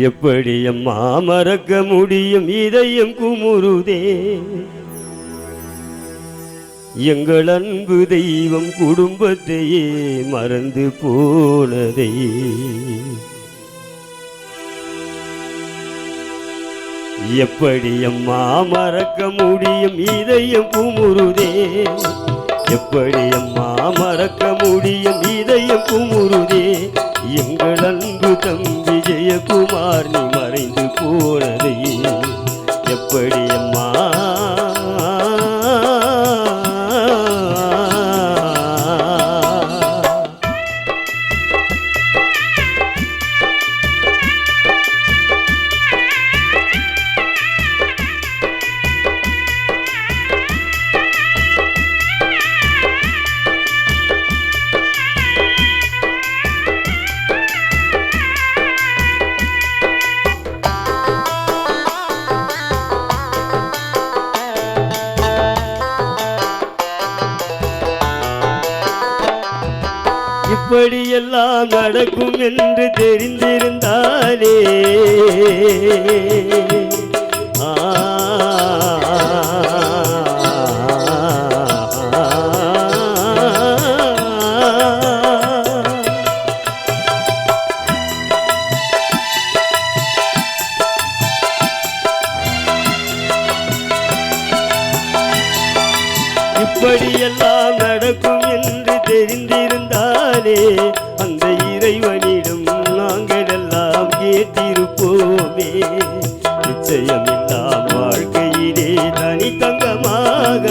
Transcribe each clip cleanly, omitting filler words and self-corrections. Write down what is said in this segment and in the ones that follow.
எப்படி அம்மா மறக்க முடியும் இதயம் குமுறுதே எங்கள் அன்பு தெய்வம் குடும்பத்தையே மறந்து போனதே எப்படி அம்மா மறக்க முடியும் இதயம் குமுறுதே எப்படி அம்மா மறக்க முடியும் இதயம் குமுறுதே எங்கள் அன்பு தம்பி ஜெயக்குமார் நீ மறைந்து போனதே எப்படி அம்மா இப்படியெல்லாம் நடக்கும் என்று தெரிந்திருந்தாலே இப்படியெல்லாம் நடக்கும் என்று தெரிந்திருந்தாலே அந்த இறைவனிடம் நாங்கள் எல்லாம் கேட்டிருப்போமே நிச்சயமில்லாம் வாழ்க்கையிலே தனித்தங்கமாக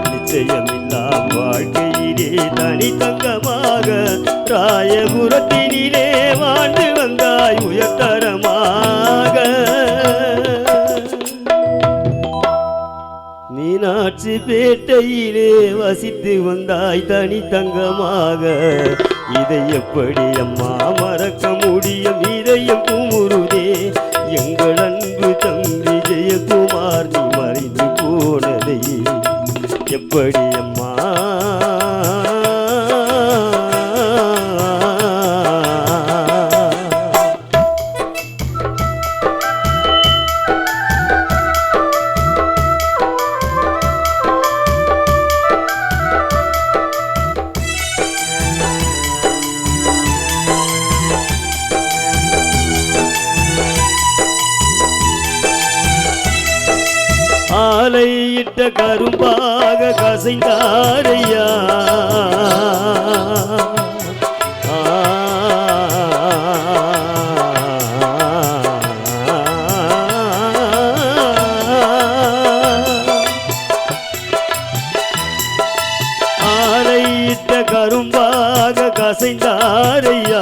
நிச்சயமில்லாம் வாழ்க்கையிலே தனித்தங்கமாக ராயபுரத்தினிலே வாழ்ந்து வந்தாய் உயர்தரமாக மீனாட்சி பேட்டையிலே வசித்து வந்தாய் தனித்தங்கமாக இதை எப்படி அம்மா மறக்க முடியும் இதயம் குமுறுதே எங்கள் அன்பு தம்பி ஜெயக்குமார் நீ மறைந்து போனதை எப்படி அம்மா ஆலையிட்ட கரும்பாக கசைந்தாரையா ஆலையிட்ட கரும்பாக கசைந்தாரையா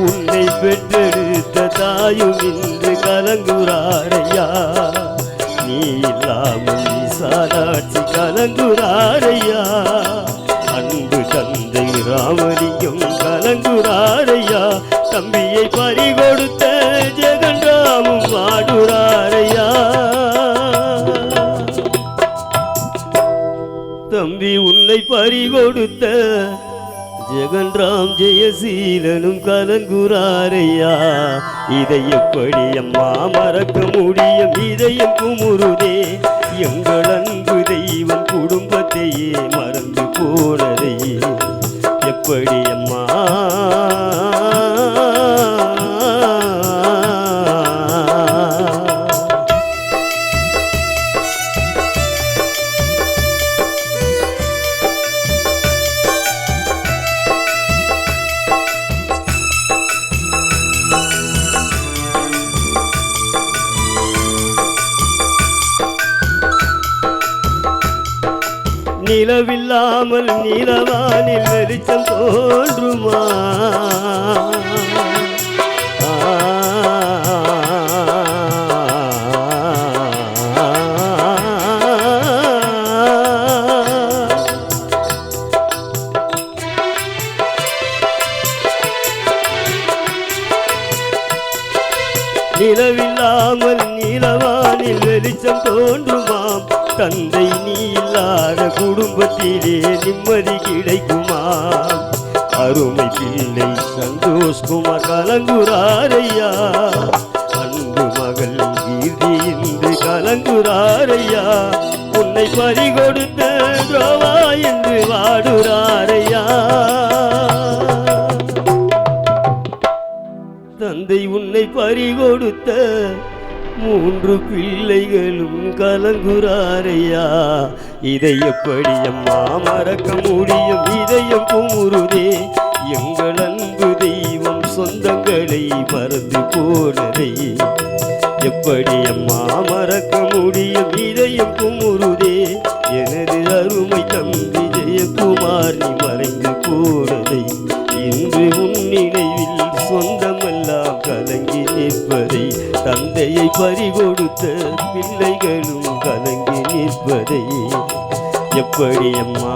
உன்னை பெற்றெடுத்த தாயும் இன்று கலங்குறாரையா நீ இல்லாமல் விசாலாட்சி கலங்குறாரையா அன்பு தந்தை ராமலிங்கம் கலங்குறாரையா தம்பியை பறிகொடுத்த ஜெகன்ராமும் ஆடுறாரையா தம்பி உன்னை பறிகொடுத்த ஜெகன்ராம் ஜெயசீலனும் கலங்குறாரையா இதை எப்படி அம்மா மறக்க முடியும் இதயம் குமுறுதே எங்கள் அன்பு தெய்வம் குடும்பத்தையே மறந்து போனதே எப்படி அம்மா நிலவில்லாமல் நிலவானில் வெளிச்சம் தோன்றுமா நிலவில்லாமல் நிலவானில் வெளிச்சம் தோன்றுமாம் தந்தை நீ இல்லாத குடும்பத்திலே நிம்மதி கிடைக்குமா அருமை பிள்ளை சந்தோஷ் குமார் கலங்குறாரையா பறிகொடுத்த துரோவா என்று வாடுறாரையா. தந்தை உன்னை பறிகொடுத்த 3 பிள்ளைகளும் கலங்குறாரையா. இதை எப்படி அம்மா மறக்க முடியும்? இதயம் குமுறுதே. எங்கள் அன்பு தெய்வம் சொந்தங்களை மறந்து போனதை எப்படி அம்மா மறக்க முடியும்? இதயம் குமுறுதே. எனது அருமை தம்பி ஜெயக்குமார் நீ மறைந்து போனதை இன்று உன் நினைவில் சொந்தமெல்லாம் கலங்கி நிற்பதை, தந்தையை பறிகொடுத்த பிள்ளைகளும் கலங்கி நிற்பதை எப்படி அம்மா